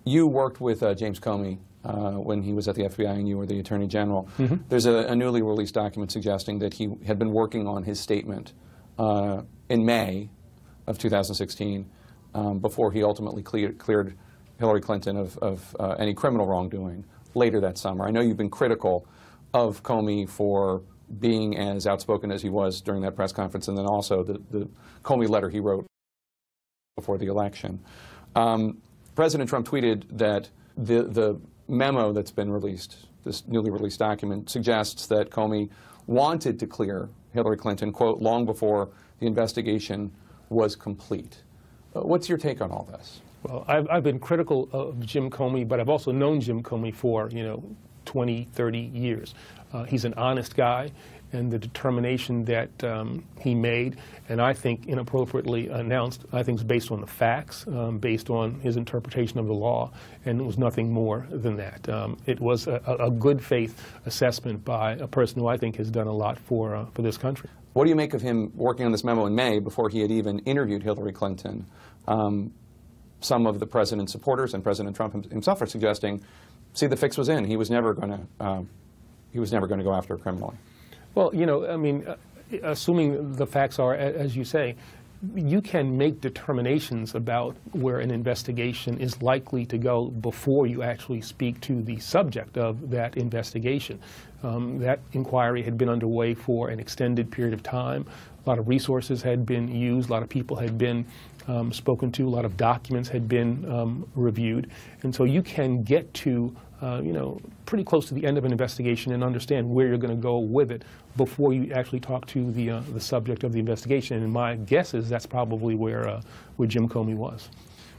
You worked with James Comey when he was at the FBI and you were the Attorney General. Mm-hmm. There's a newly released document suggesting that he had been working on his statement in May of 2016 before he ultimately cleared Hillary Clinton of any criminal wrongdoing later that summer. I know you've been critical of Comey for being as outspoken as he was during that press conference, and then also the Comey letter he wrote before the election. President Trump tweeted that the memo that's been released, this newly released document, suggests that Comey wanted to clear Hillary Clinton, quote, long before the investigation was complete. What's your take on all this? Well, I've been critical of Jim Comey, but I've also known Jim Comey for, 20, 30 years. He's an honest guy, and the determination that he made, and I think inappropriately announced, I think is based on the facts, based on his interpretation of the law, and it was nothing more than that. It was a good faith assessment by a person who I think has done a lot for this country. What do you make of him working on this memo in May before he had even interviewed Hillary Clinton? Some of the president's supporters and President Trump himself are suggesting, see, the fix was in. He was never going to go after her criminally. Well, assuming the facts are as you say, you can make determinations about where an investigation is likely to go before you actually speak to the subject of that investigation. That inquiry had been underway for an extended period of time. A lot of resources had been used, a lot of people had been spoken to, a lot of documents had been reviewed. And so you can get to, pretty close to the end of an investigation and understand where you're going to go with it before you actually talk to the subject of the investigation. And my guess is that's probably where Jim Comey was.